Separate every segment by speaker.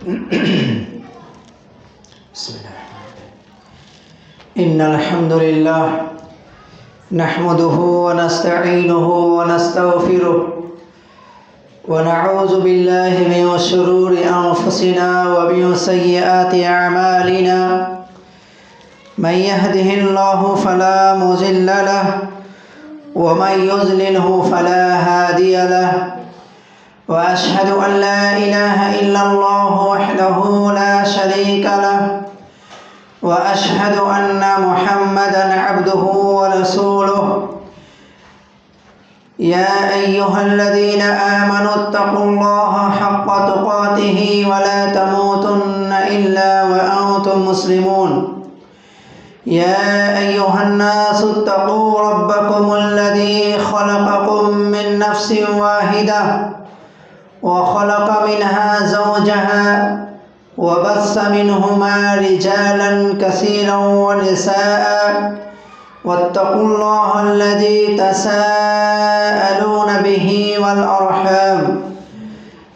Speaker 1: بسم الله إن الحمد لله نحمده ونستعينه ونستغفره ونعوذ بالله من شرور أنفسنا ومن سيئات أعمالنا من يهده الله فلا مضل له ومن يضلله فلا هادي له وأشهد أن لا إله إلا الله وحده لا شريك له وأشهد أن محمدًا عبده ورسوله يا أيها الذين آمنوا اتقوا الله حق تقاته ولا تموتن إلا وأنتم مسلمون يا أيها الناس اتقوا ربكم الذي خلقكم من نفس واحدة وخلق منها زوجها وبث منهما رجالا كثيرا ونساء واتقوا الله الذي تساءلون به والأرحام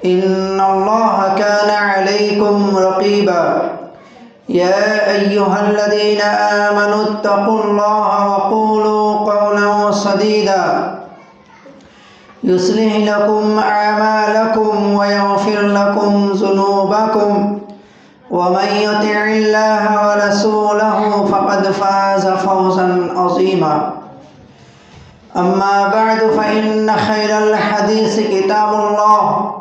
Speaker 1: إن الله كان عليكم رقيبا يا أيها الذين آمنوا اتقوا الله وقولوا قولا سديدا يصلح لكم أعمالكم ويغفر لكم ذنوبكم ومن يطع الله ورسوله فقد فاز فوزا عظيما أما بعد فإن خير الحديث كتاب الله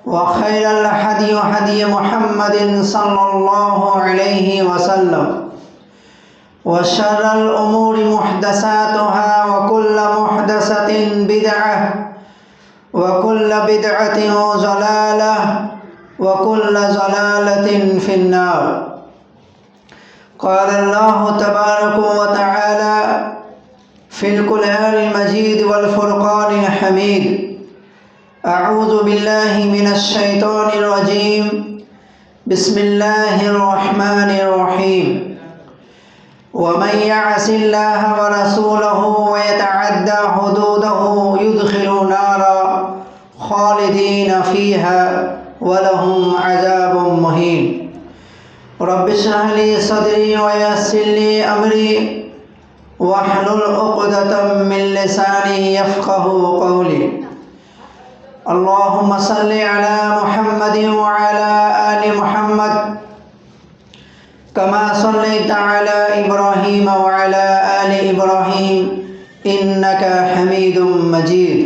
Speaker 1: وخير الهدي هدي محمد صلى الله عليه وسلم وشر الأمور محدثاتها وكل محدثة بدعة وكل بدعة ضلالة وكل ضلالة في النار قال الله تبارك وتعالى في القرآن المجيد والفرقان الحميد أعوذ بالله من الشيطان الرجيم بسم الله الرحمن الرحيم ومن يعص الله ورسوله ويتعدى حدوده يدخل نارا خالدين فيها ولهم عذاب مهين رب اشرح لي صدري ويسر لي أمري واحلل عقدة من لساني يفقه قولي اللهم صل على محمد وعلى آل محمد كما صليت على إبراهيم وعلى آل إبراهيم إنك حميد مجيد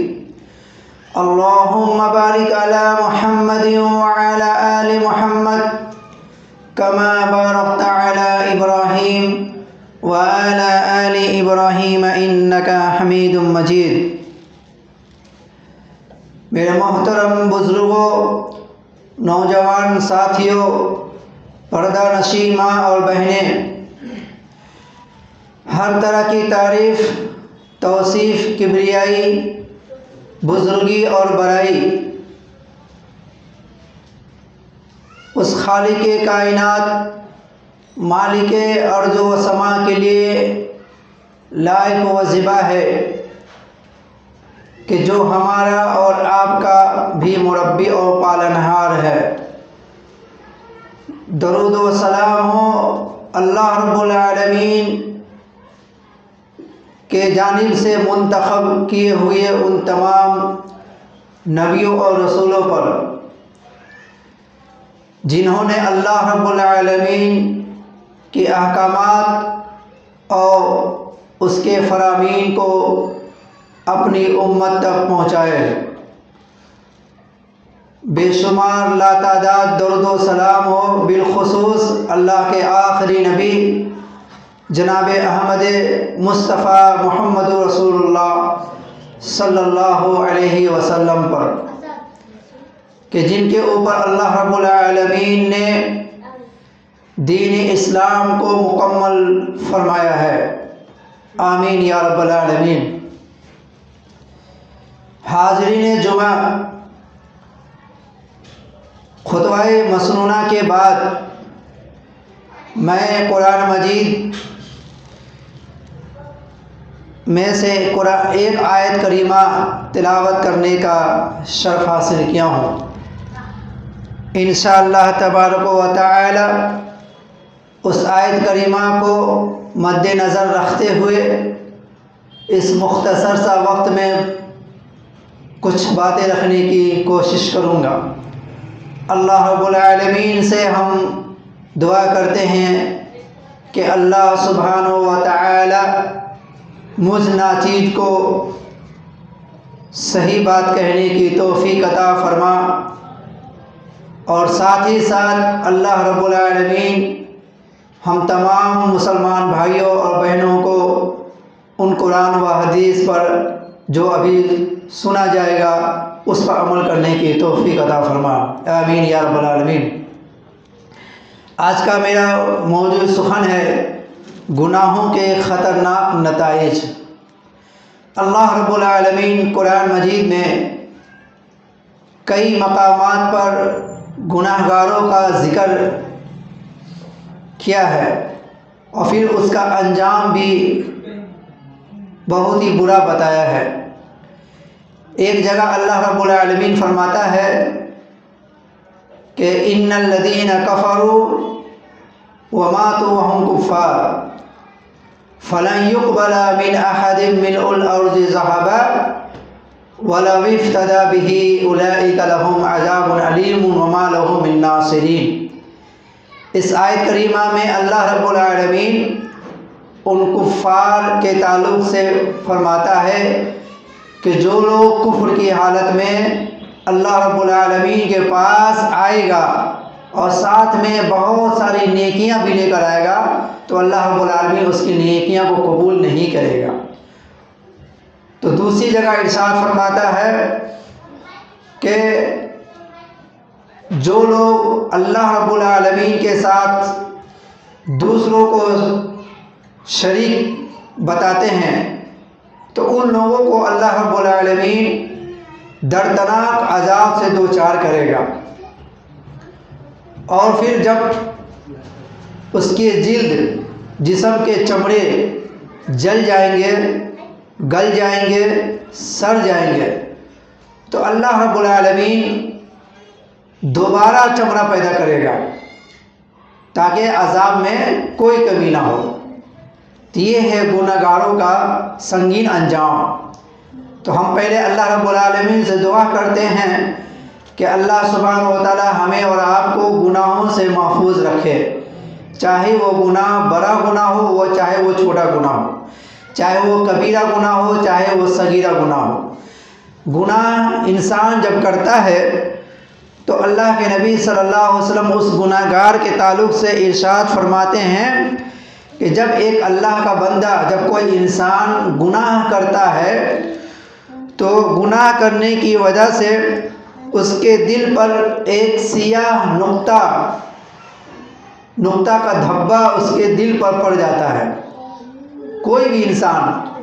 Speaker 1: اللهم بارك على محمد وعلى آل محمد كما باركت على إبراهيم وعلى آل إبراهيم إنك حميد مجيد میرے محترم بزرگوں، نوجوان ساتھیوں، پردہ نشین ماں اور بہنیں، ہر طرح کی تعریف، توصیف، کبریائی، بزرگی اور بڑائی اس خالق کائنات، مالک ارض و سما کے لیے لائق و زیبا ہے کہ جو ہمارا اور آپ کا بھی مربی اور پالنہار ہے۔ درود و سلام ہو اللہ رب العالمین کے جانب سے منتخب کیے ہوئے ان تمام نبیوں اور رسولوں پر جنہوں نے اللہ رب العالمین کے احکامات اور اس کے فرامین کو اپنی امت تک پہنچائے۔ بے شمار لاتعداد درود و سلام ہو بالخصوص اللہ کے آخری نبی جناب احمد مصطفیٰ محمد رسول اللہ صلی اللہ علیہ وسلم پر کہ جن کے اوپر اللہ رب العالمین نے دین اسلام کو مکمل فرمایا ہے۔ آمین یا رب العالمین۔ حاضرین جمعہ، خطبہ مسنونہ کے بعد میں قرآن مجید میں سے ایک آیت کریمہ تلاوت کرنے کا شرف حاصل کیا ہوں۔ انشاءاللہ تبارک و تعالی اس آیت کریمہ کو مد نظر رکھتے ہوئے اس مختصر سا وقت میں کچھ باتیں رکھنے کی کوشش کروں گا۔ اللہ رب العالمین سے ہم دعا کرتے ہیں کہ اللہ سبحانہ و تعالی مجھ ناچیز کو صحیح بات کہنے کی توفیق عطا فرما، اور ساتھ ہی ساتھ اللہ رب العالمین ہم تمام مسلمان بھائیوں اور بہنوں کو ان قرآن و حدیث پر جو ابھی سنا جائے گا اس پر عمل کرنے کی توفیق عطا فرما، آمین یا رب العالمین۔ آج کا میرا موضوع سخن ہے گناہوں کے خطرناک نتائج۔ اللہ رب العالمین قرآن مجید میں کئی مقامات پر گناہ گاروں کا ذکر کیا ہے، اور پھر اس کا انجام بھی بہت ہی برا بتایا ہے۔ ایک جگہ اللہ رب العالمین فرماتا ہے کہ ان الذین کفروا وماتوا وهم کفار فلن يقبل من احد ملء الارض ذهبا ولو افتدى به اولئک لهم عذاب علیم وما لهم من ناصرین۔ اس آیت کریمہ میں اللہ رب العالمین ان کفار کے تعلق سے فرماتا ہے کہ جو لوگ کفر کی حالت میں اللہ رب العالمین کے پاس آئے گا اور ساتھ میں بہت ساری نیکیاں بھی لے کر آئے گا تو اللہ رب العالمین اس کی نیکیاں کو قبول نہیں کرے گا۔ تو دوسری جگہ ارشاد فرماتا ہے کہ جو لوگ اللہ رب العالمین کے ساتھ دوسروں کو شریک بتاتے ہیں تو ان لوگوں کو اللہ رب العالمین دردناک عذاب سے دوچار کرے گا، اور پھر جب اس کے جلد جسم کے چمڑے جل جائیں گے، گل جائیں گے، سڑ جائیں گے تو اللہ رب العالمین دوبارہ چمڑا پیدا کرے گا تاکہ عذاب میں کوئی کمی نہ ہو۔ تو یہ ہے گناہ گاروں کا سنگین انجام۔ تو ہم پہلے اللہ رب العالمین سے دعا کرتے ہیں کہ اللہ سبحانہ و تعالی ہمیں اور آپ کو گناہوں سے محفوظ رکھے، چاہے وہ گناہ بڑا گناہ ہو، وہ چاہے وہ چھوٹا گناہ ہو، چاہے وہ کبیرہ گناہ ہو، چاہے وہ صغیرہ گناہ ہو۔ گناہ انسان جب کرتا ہے تو اللہ کے نبی صلی اللہ علیہ وسلم اس گناہ گار کے تعلق سے ارشاد فرماتے ہیں کہ جب ایک اللہ کا بندہ، جب کوئی انسان گناہ کرتا ہے تو گناہ کرنے کی وجہ سے اس کے دل پر ایک سیاہ نقطہ کا دھبا اس کے دل پر پڑ جاتا ہے۔ کوئی بھی انسان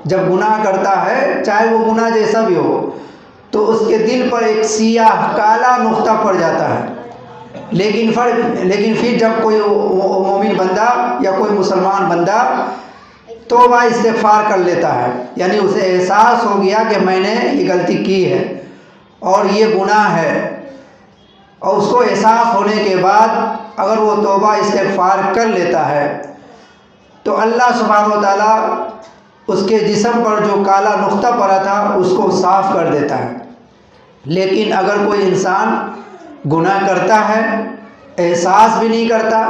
Speaker 1: جب گناہ کرتا ہے، چاہے وہ گناہ جیسا بھی ہو، تو اس کے دل پر ایک سیاہ کالا نقطہ پڑ جاتا ہے۔ لیکن پھر جب کوئی مومن بندہ یا کوئی مسلمان بندہ توبہ استغفار کر لیتا ہے، یعنی اسے احساس ہو گیا کہ میں نے یہ غلطی کی ہے اور یہ گناہ ہے، اور اس کو احساس ہونے کے بعد اگر وہ توبہ استغفار کر لیتا ہے تو اللہ سبحانہ و تعالیٰ اس کے جسم پر جو کالا نقطہ پڑا تھا اس کو صاف کر دیتا ہے۔ لیکن اگر کوئی انسان گناہ کرتا ہے، احساس بھی نہیں کرتا،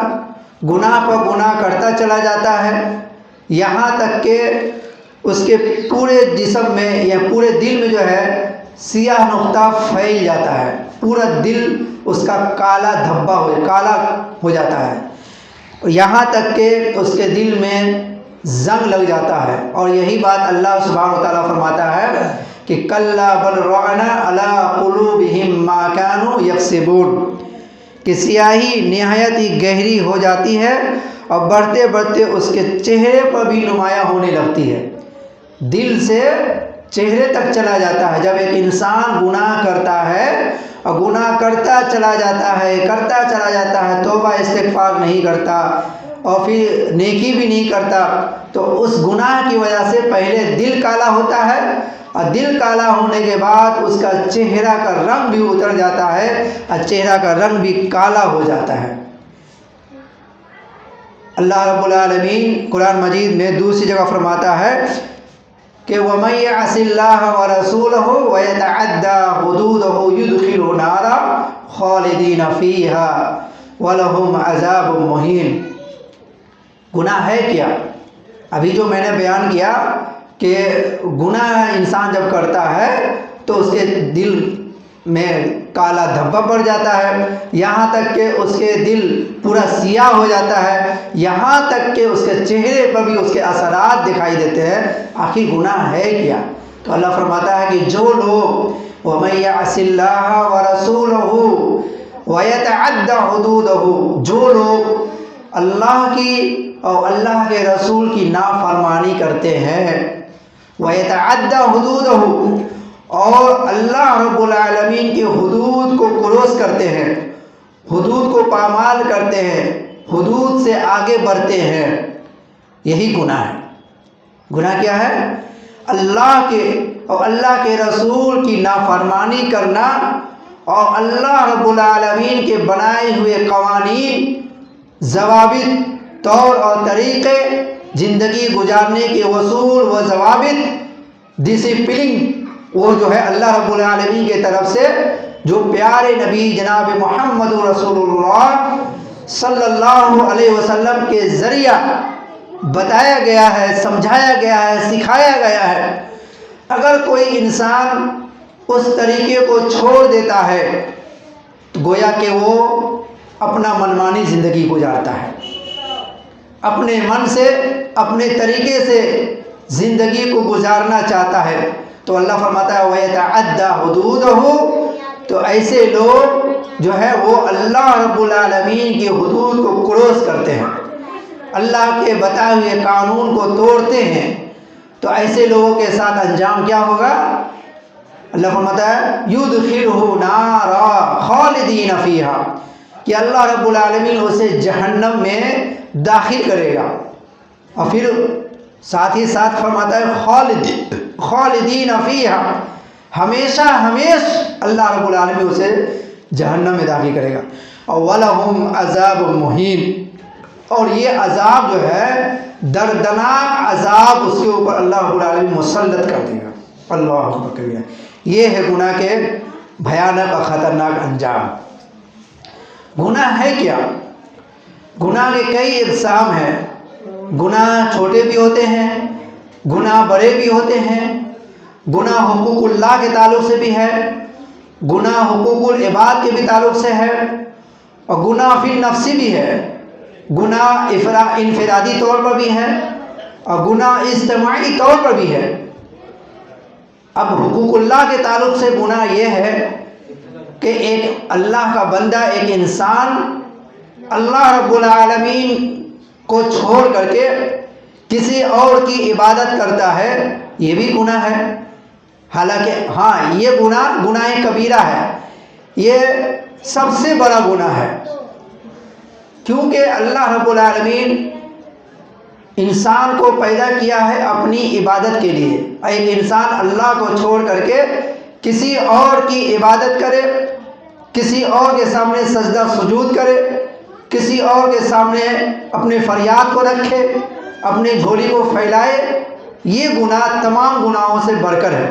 Speaker 1: گناہ پر گناہ کرتا چلا جاتا ہے، یہاں تک کہ اس کے پورے جسم میں یا پورے دل میں جو ہے سیاہ نقطہ پھیل جاتا ہے، پورا دل اس کا کالا ہو جاتا ہے، یہاں تک کہ اس کے دل میں زنگ لگ جاتا ہے۔ اور یہی بات اللہ سبحانہ و تعالیٰ فرماتا ہے کہ کلا بل ران علی قلوبہم ما کانوا یکسبون، کہ سیاہی نہایت ہی گہری ہو جاتی ہے اور بڑھتے بڑھتے اس کے چہرے پر بھی نمایاں ہونے لگتی ہے، دل سے چہرے تک چلا جاتا ہے۔ جب ایک انسان گناہ کرتا ہے اور گناہ کرتا چلا جاتا ہے، توبہ استغفار نہیں کرتا اور پھر نیکی بھی نہیں کرتا، تو اس گناہ کی وجہ سے پہلے دل کالا ہوتا ہے اور دل کالا ہونے کے بعد اس کا چہرہ کا رنگ بھی اتر جاتا ہے اور چہرہ کا رنگ بھی کالا ہو جاتا ہے۔ اللہ رب العالمین قرآن مجید میں دوسری جگہ فرماتا ہے کہ وَمَن يَعْصِ اللَّهَ وَرَسُولَهُ وَيَتَعَدَّى حُدُودَهُ يُدْخِلْهُ نَارًا خَالِدِينَ فِيهَا وَلَهُمْ عَذَابٌ مُّهِينٌ۔ گناہ ہے کیا؟ ابھی جو میں نے بیان کیا کہ گناہ انسان جب کرتا ہے تو اس کے دل میں کالا دھبا پڑ جاتا ہے، یہاں تک کہ اس کے دل پورا سیاہ ہو جاتا ہے، یہاں تک کہ اس کے چہرے پر بھی اس کے اثرات دکھائی دیتے ہیں۔ آخر گناہ ہے کیا؟ تو اللہ فرماتا ہے کہ جو لوگ وَمَن يَعْصِ اللَّهَ وَرَسُولَهُ وَيَتَعَدَّى حُدُودَهُ، جو لوگ اللہ کی اور اللہ کے رسول کی نافرمانی کرتے ہیں، وَيَتَعَدَّى حُدُودَهُ، اور اللہ رب العالمین کی حدود کو کروس کرتے ہیں، حدود کو پامال کرتے ہیں، حدود سے آگے بڑھتے ہیں، یہی گناہ ہے۔ گناہ کیا ہے؟ اللہ کے اور اللہ کے رسول کی نافرمانی کرنا اور اللہ رب العالمین کے بنائے ہوئے قوانین، ضوابط، طور اور طریقے، زندگی گزارنے کے اصول و ضوابط، ڈسپلن، وہ جو ہے اللہ رب العالمین کی طرف سے جو پیارے نبی جناب محمد رسول اللہ صلی اللہ علیہ وسلم کے ذریعہ بتایا گیا ہے، سمجھایا گیا ہے، سکھایا گیا ہے۔ اگر کوئی انسان اس طریقے کو چھوڑ دیتا ہے تو گویا کہ وہ اپنا منمانی زندگی گزارتا ہے، اپنے من سے، اپنے طریقے سے زندگی کو گزارنا چاہتا ہے۔ تو اللہ فرماتا ہے وَيَتَعَدَّى حُدُودَهُ، تو ایسے لوگ جو ہے وہ اللہ رب العالمین کی حدود کو کروس کرتے ہیں، اللہ کے بتائے ہوئے قانون کو توڑتے ہیں۔ تو ایسے لوگوں کے ساتھ انجام کیا ہوگا؟ اللہ فرماتا ہے يُدْخِلْهُ نَارًا خَالِدِينَ فِيهَا، کہ اللہ رب العالمین اسے جہنم میں داخل کرے گا، اور پھر ساتھ ہی ساتھ فرماتا ہے خالدین فیہا، ہمیشہ ہمیشہ اللہ رب العالمین اسے جہنم میں داخل کرے گا۔ اور وَلَهُمْ عَذَابٌ مُّهِینٌ، اور یہ عذاب جو ہے دردناک عذاب اس کے اوپر اللہ رب العالمین مسلط کر دے گا۔ اللہ اکبر کبیرہ، یہ ہے گناہ کے بھیانک اور خطرناک انجام۔ گناہ ہے کیا؟ گناہ کے کئی اقسام ہیں۔ گناہ چھوٹے بھی ہوتے ہیں، گناہ بڑے بھی ہوتے ہیں، گناہ حقوق اللہ کے تعلق سے بھی ہے، گناہ حقوق العباد کے بھی تعلق سے ہے، اور گناہ فی النفسی بھی ہے، گناہ انفرادی طور پر بھی ہے، اور گناہ اجتماعی طور پر بھی ہے۔ اب حقوق اللہ کے تعلق سے گناہ یہ ہے کہ ایک اللہ کا بندہ، ایک انسان اللہ رب العالمین کو چھوڑ کر کے کسی اور کی عبادت کرتا ہے، یہ بھی گناہ ہے۔ حالانکہ ہاں یہ گناہ کبیرہ ہے، یہ سب سے بڑا گناہ ہے، کیونکہ اللہ رب العالمین انسان کو پیدا کیا ہے اپنی عبادت کے لیے۔ ایک انسان اللہ کو چھوڑ کر کے کسی اور کی عبادت کرے، کسی اور کے سامنے سجدہ سجود کرے، کسی اور کے سامنے اپنے فریاد کو رکھے، اپنی جھولی کو پھیلائے، یہ گناہ تمام گناہوں سے بڑھ کر ہے۔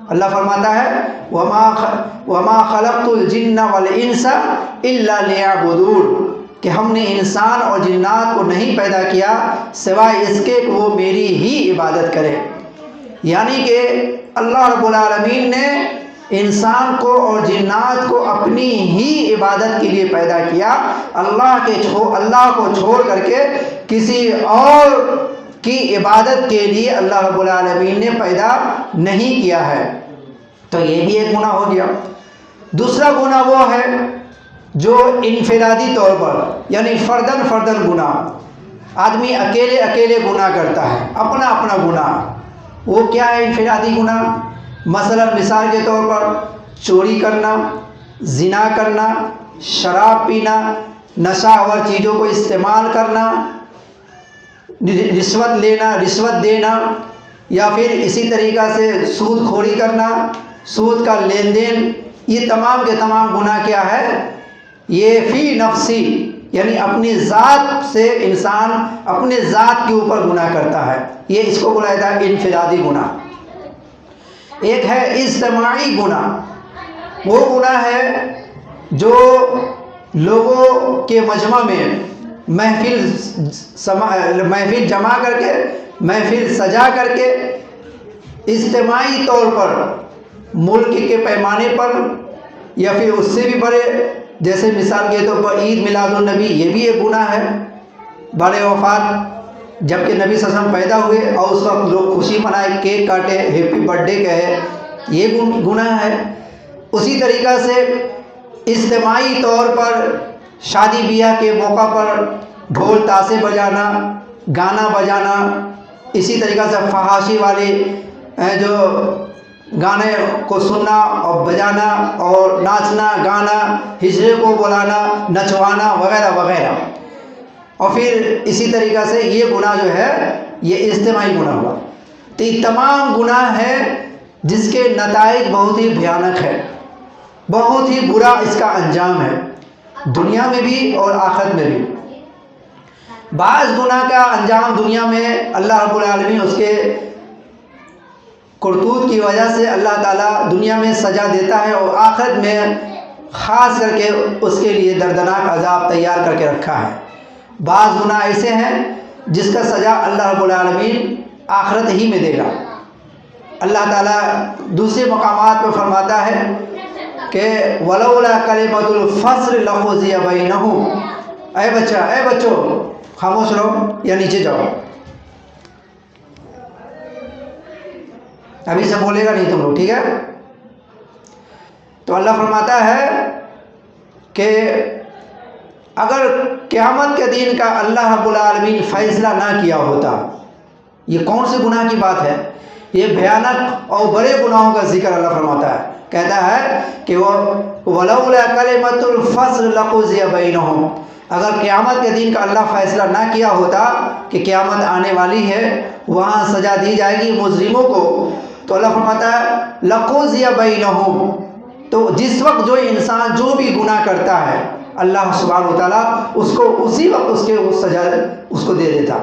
Speaker 1: اللہ فرماتا ہے وَمَا خَلَقْتُ الْجِنَّ وَالْإِنسَ إِلَّا لِيَعْبُدُونِ، کہ ہم نے انسان اور جنات کو نہیں پیدا کیا سوائے اس کے کہ وہ میری ہی عبادت کرے۔ یعنی کہ اللہ رب العالمین نے انسان کو اور جنات کو اپنی ہی عبادت کے لیے پیدا کیا، اللہ کو چھوڑ کر کے کسی اور کی عبادت کے لیے اللہ رب العالمین نے پیدا نہیں کیا ہے۔ تو یہ بھی ایک گناہ ہو گیا۔ دوسرا گناہ وہ ہے جو انفرادی طور پر، یعنی فردن گناہ، آدمی اکیلے اکیلے گناہ کرتا ہے، اپنا اپنا گناہ۔ وہ کیا ہے انفرادی گناہ؟ مثلا مثال کے طور پر چوری کرنا، زنا کرنا، شراب پینا، نشہ آور چیزوں کو استعمال کرنا، رشوت لینا، رشوت دینا، یا پھر اسی طریقہ سے سود خوری کرنا، سود کا لین دین، یہ تمام کے تمام گناہ کیا ہے؟ یہ فی نفسی، یعنی اپنی ذات سے انسان اپنے ذات کے اوپر گناہ کرتا ہے، یہ اس کو بلایا جاتا ہے انفرادی گناہ۔ ایک ہے اجتماعی گناہ، وہ گناہ ہے جو لوگوں کے مجمع میں محفل جمع کر کے، محفل سجا کر کے اجتماعی طور پر ملک کے پیمانے پر یا پھر اس سے بھی بڑے، جیسے مثال کے طور پر عید میلاد النبی، یہ بھی ایک گناہ ہے۔ بڑے وفات، جب کہ نبی صلی اللہ علیہ وسلم پیدا ہوئے اور اس وقت لوگ خوشی منائے، کیک کاٹے، ہیپی برتھ ڈے کہے، یہ گناہ ہے۔ اسی طریقہ سے اجتماعی طور پر شادی بیاہ کے موقع پر ڈھول تاشے بجانا، گانا بجانا، اسی طریقہ سے فحاشی والے جو گانے کو سننا اور بجانا اور ناچنا گانا، ہجڑے کو بلانا، نچوانا وغیرہ وغیرہ۔ اور پھر اسی طریقہ سے یہ گناہ جو ہے یہ اجتماعی گناہ ہوا۔ تو یہ تمام گناہ ہے جس کے نتائج بہت ہی بھیانک ہے، بہت ہی برا اس کا انجام ہے، دنیا میں بھی اور آخرت میں بھی۔ بعض گناہ کا انجام دنیا میں اللہ رب العالمین اس کے کرتوت کی وجہ سے اللہ تعالیٰ دنیا میں سزا دیتا ہے، اور آخرت میں خاص کر کے اس کے لیے دردناک عذاب تیار کر کے رکھا ہے۔ بعض گناہ ایسے ہیں جس کا سزا اللہ رب العالمین آخرت ہی میں دے گا۔ اللہ تعالیٰ دوسرے مقامات پہ فرماتا ہے کہ وَلَوْلَا كَلِمَةُ الْفَصْلِ لَقُضِيَ بَيْنَهُمْ۔ اے بچوں خاموش رہو یا نیچے جاؤ، ابھی سے بولے گا نہیں تم لوگ، ٹھیک ہے؟ تو اللہ فرماتا ہے کہ اگر قیامت کے دن کا اللہ رب العالمین فیصلہ نہ کیا ہوتا، یہ کون سے گناہ کی بات ہے؟ یہ بھیانک اور بڑے گناہوں کا ذکر اللہ فرماتا ہے، کہتا ہے کہ وَلَوْلَا كَلِمَةُ الْفَصْلِ لَقُضِيَ بَيْنَهُمْ۔ اگر قیامت کے دن کا اللہ فیصلہ نہ کیا ہوتا کہ قیامت آنے والی ہے، وہاں سزا دی جائے گی مجرموں کو، تو اللہ فرماتا ہے لَقُضِيَ بَيْنَهُمْ۔ تو جس وقت جو انسان جو بھی گناہ کرتا ہے، اللہ سبحانہ و تعالیٰ اس کو اسی وقت اس کے سزا اس کو دے دیتا۔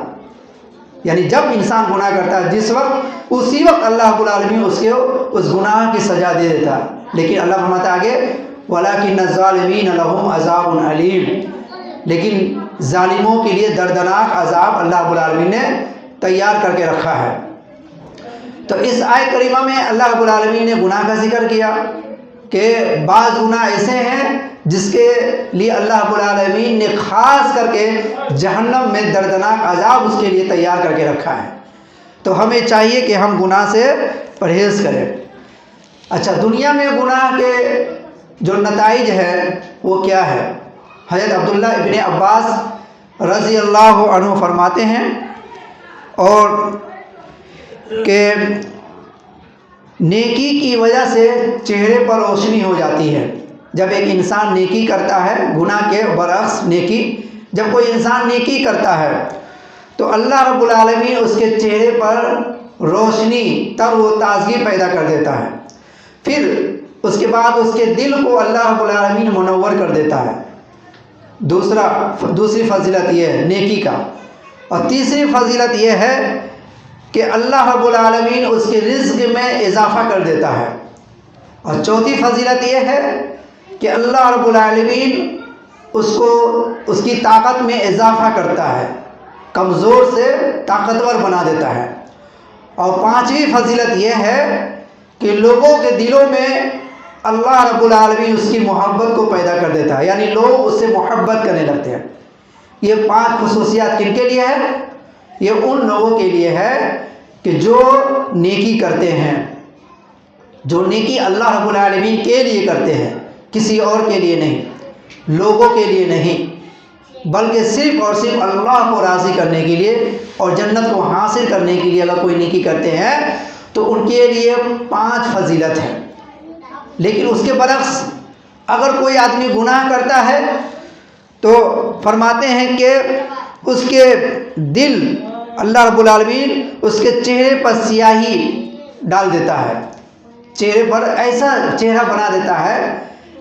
Speaker 1: یعنی جب انسان گناہ کرتا ہے جس وقت، اسی وقت اللہ رب العالمین اس کے اس گناہ کی سزا دے دیتا۔ لیکن اللہ فرماتا ہے آگے وَلَكِنَّ الظَّالِمِينَ لَهُمْ عَذَابٌ أَلِيمٌ، لیکن ظالموں کے لیے دردناک عذاب اللہ رب العالمین نے تیار کر کے رکھا ہے۔ تو اس آیت کریمہ میں اللہ رب العالمین نے گناہ کا ذکر کیا کہ بعض گناہ ایسے ہیں جس کے لیے اللہ رب العالمین نے خاص کر کے جہنم میں دردناک عذاب اس کے لیے تیار کر کے رکھا ہے۔ تو ہمیں چاہیے کہ ہم گناہ سے پرہیز کریں۔ اچھا، دنیا میں گناہ کے جو نتائج ہے وہ کیا ہے؟ حضرت عبداللہ ابن عباس رضی اللہ عنہ فرماتے ہیں اور کہ نیکی کی وجہ سے چہرے پر روشنی ہو جاتی ہے۔ جب ایک انسان نیکی کرتا ہے، گناہ کے برعکس نیکی، جب کوئی انسان نیکی کرتا ہے تو اللہ رب العالمین اس کے چہرے پر روشنی، تر و تازگی پیدا کر دیتا ہے۔ پھر اس کے بعد اس کے دل کو اللہ رب العالمین منور کر دیتا ہے۔ دوسری فضیلت یہ ہے نیکی کا۔ اور تیسری فضیلت یہ ہے کہ اللہ رب العالمین اس کے رزق میں اضافہ کر دیتا ہے۔ اور چوتھی فضیلت یہ ہے کہ اللہ رب العالمین اس کو اس کی طاقت میں اضافہ کرتا ہے، کمزور سے طاقتور بنا دیتا ہے۔ اور پانچویں فضیلت یہ ہے کہ لوگوں کے دلوں میں اللہ رب العالمین اس کی محبت کو پیدا کر دیتا ہے، یعنی لوگ اس سے محبت کرنے لگتے ہیں۔ یہ 5 خصوصیات کن کے لیے ہے؟ یہ ان لوگوں کے لیے ہے کہ جو نیکی کرتے ہیں، جو نیکی اللہ رب العالمین کے لیے کرتے ہیں، کسی اور کے لیے نہیں، لوگوں کے لیے نہیں، بلکہ صرف اور صرف اللہ کو راضی کرنے کے لیے اور جنت کو حاصل کرنے کے لیے اگر کوئی نیکی کرتے ہیں تو ان کے لیے 5 فضیلت ہے۔ لیکن اس کے برعکس اگر کوئی آدمی گناہ کرتا ہے تو فرماتے ہیں کہ اس کے دل اللہ رب العالمین اس کے چہرے پر سیاہی ڈال دیتا ہے، چہرے پر ایسا چہرہ بنا دیتا ہے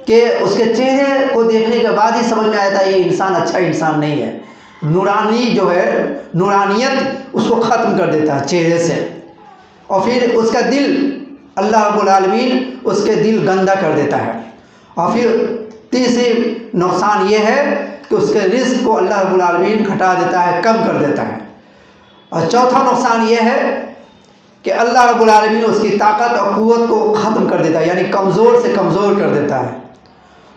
Speaker 1: کہ اس کے چہرے کو دیکھنے کے بعد ہی سمجھ میں آتا ہے یہ انسان اچھا انسان نہیں ہے۔ نورانی جو ہے، نورانیت اس کو ختم کر دیتا ہے چہرے سے، اور پھر اس کا دل، اللہ رب العالمین اس کے دل گندا کر دیتا ہے۔ اور پھر تیسری نقصان یہ ہے کہ اس کے رزق کو اللہ رب العالمین گھٹا دیتا ہے، کم کر دیتا ہے۔ اور چوتھا نقصان یہ ہے کہ اللہ رب العالمین اس کی طاقت اور قوت کو ختم کر دیتا ہے، یعنی کمزور سے کمزور کر دیتا ہے۔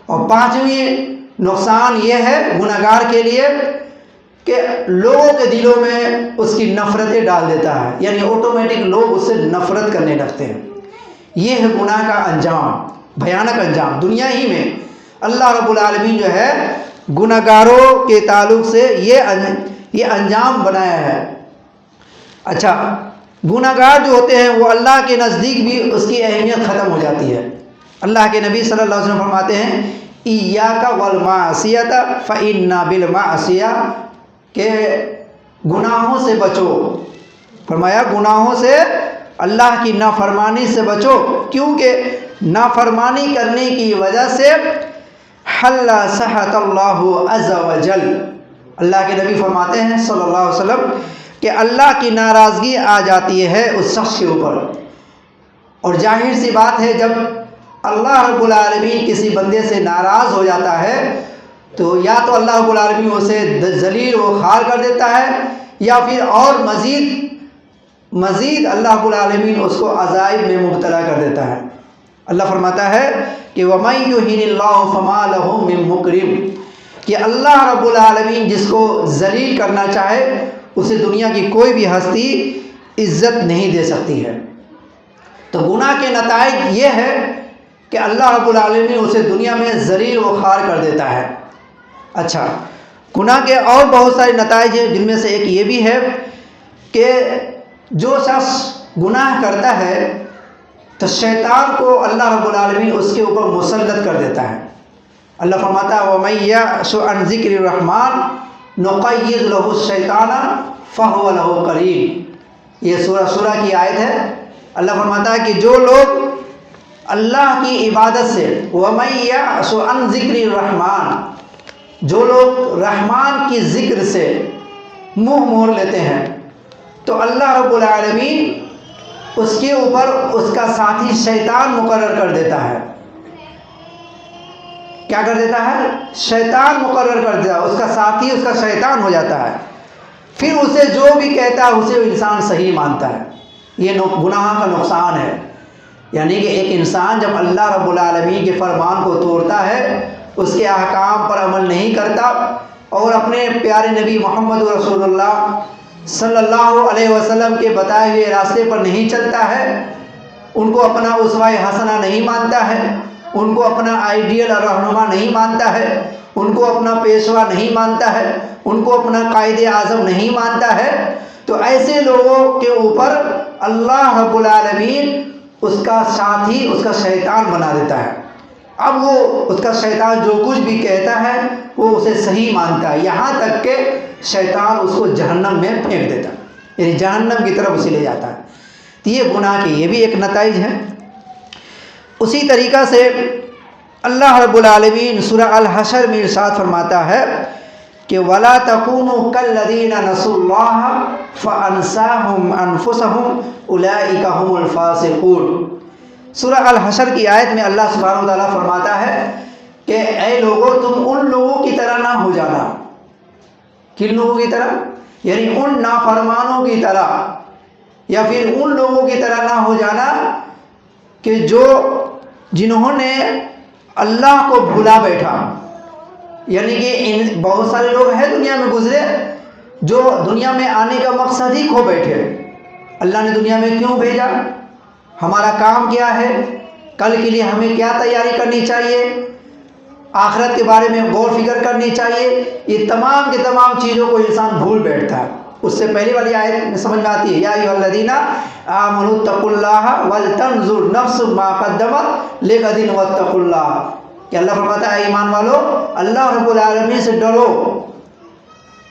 Speaker 1: اور پانچویں نقصان یہ ہے گنہگار کے لیے کہ لوگوں کے دلوں میں اس کی نفرتیں ڈال دیتا ہے، یعنی آٹومیٹک لوگ اس سے نفرت کرنے لگتے ہیں۔ یہ ہے گناہ کا انجام، بھیانک انجام دنیا ہی میں۔ اللہ رب العالمین جو ہے گنہگاروں کے تعلق سے یہ انجام بنایا ہے۔ اچھا، گنہگار جو ہوتے ہیں وہ اللہ کے نزدیک بھی اس کی اہمیت ختم ہو جاتی ہے۔ اللہ کے نبی صلی اللہ علیہ وسلم فرماتے ہیں ایاک والمعصیۃ فإن بالمعصیہ، کہ گناہوں سے بچو، فرمایا گناہوں سے، اللہ کی نافرمانی سے بچو، کیونکہ نافرمانی کرنے کی وجہ سے حل سخط اللہ عز وجل، اللہ کے نبی فرماتے ہیں صلی اللہ علیہ وسلم کہ اللہ کی ناراضگی آ جاتی ہے اس شخص کے اوپر۔ اور ظاہر سی بات ہے جب اللہ رب العالمین کسی بندے سے ناراض ہو جاتا ہے تو یا تو اللہ رب العالمین اسے ذلیل و خوار کر دیتا ہے، یا پھر اور مزید اللہ رب العالمین اس کو عذاب میں مبتلا کر دیتا ہے۔ اللہ فرماتا ہے کہ وَمَن يُهِنِ اللَّهُ فَمَا لَهُ مِن مُّكْرِمٍ، کہ اللہ رب العالمین جس کو ذلیل کرنا چاہے اسے دنیا کی کوئی بھی ہستی عزت نہیں دے سکتی ہے۔ تو گناہ کے نتائج یہ ہے کہ اللہ رب العالمین اسے دنیا میں ذلیل و خوار کر دیتا ہے۔ اچھا، گناہ کے اور بہت سارے نتائج ہیں، جن میں سے ایک یہ بھی ہے کہ جو شخص گناہ کرتا ہے تو شیطان کو اللہ رب العالمین اس کے اوپر مسلط کر دیتا ہے۔ اللہ فرماتا ہے وَمَن يَعْشُ عَن ذِكْرِ الرَّحْمَٰنِ نُقَيِّضْ لَهُ الشَّيْطَانَ فَهُوَ لَهُ قَرِينٌ، یہ سورہ کی آیت ہے۔ اللہ فرماتا ہے کہ جو لوگ اللہ کی عبادت سے، وَمَن يَعْشُ عَن ذِكْرِ الرَّحْمَٰنِ، جو لوگ رحمان کی ذکر سے منہ موڑ لیتے ہیں تو اللہ رب العالمین اس کے اوپر اس کا ساتھی شیطان مقرر کر دیتا ہے۔ کیا کر دیتا ہے؟ شیطان مقرر کر دیتا ہے، اس کا ساتھی اس کا شیطان ہو جاتا ہے۔ پھر اسے جو بھی کہتا ہے اسے انسان صحیح مانتا ہے۔ یہ گناہ کا نقصان ہے، یعنی کہ ایک انسان جب اللہ رب العالمین کے فرمان کو توڑتا ہے، اس کے احکام پر عمل نہیں کرتا اور اپنے پیارے نبی محمد رسول اللہ صلی اللہ علیہ وسلم کے بتائے ہوئے راستے پر نہیں چلتا ہے، ان کو اپنا اسوہ حسنہ نہیں مانتا ہے، ان کو اپنا آئیڈیل اور رہنما نہیں مانتا ہے، ان کو اپنا پیشوا نہیں مانتا ہے، ان کو اپنا قائد اعظم نہیں مانتا ہے، تو ایسے لوگوں کے اوپر اللہ رب العالمین اس کا ساتھی، اس کا شیطان بنا دیتا ہے۔ اب وہ اس کا شیطان جو کچھ بھی کہتا ہے وہ اسے صحیح مانتا ہے، یہاں تک کہ شیطان اس کو جہنم میں پھینک دیتا ہے، یعنی جہنم کی طرف اسے لے جاتا ہے۔ تو یہ گناہ کی یہ بھی ایک نتائج ہے۔ اسی طریقہ سے اللہ رب العالمین سورہ الحشر میں ارشاد فرماتا ہے کہ وَلَا تَكُونُوا كَالَّذِينَ نَسُوا اللَّهَ فَأَنسَاهُمْ أَنفُسَهُمْ أُولَٰئِكَ هُمُ الْفَاسِقُونَ۔ سورہ الحشر کی آیت میں اللہ سبحانہ وتعالیٰ فرماتا ہے کہ اے لوگو تم ان لوگوں کی طرح نہ ہو جانا۔ کن لوگوں کی طرح؟ یعنی ان نافرمانوں کی طرح، یا پھر ان لوگوں کی طرح نہ ہو جانا کہ جنہوں نے اللہ کو بھلا بیٹھا۔ یعنی کہ بہت سارے لوگ ہیں دنیا میں گزرے جو دنیا میں آنے کا مقصد ہی کھو بیٹھے۔ اللہ نے دنیا میں کیوں بھیجا؟ ہمارا کام کیا ہے؟ کل کے لیے ہمیں کیا تیاری کرنی چاہیے؟ آخرت کے بارے میں غور فکر کرنی چاہیے۔ یہ تمام کے تمام چیزوں کو انسان بھول بیٹھتا ہے۔ اس سے پہلی والی آیت میں سمجھ میں آتی ہے یا ایھا الذین آمنوا اتقوا اللہ ولتنظر نفس ما قدمت لغد واتقوا اللہ، کہ اللہ فرماتا ہے ایمان والو اللہ رب العالمین سے ڈرو،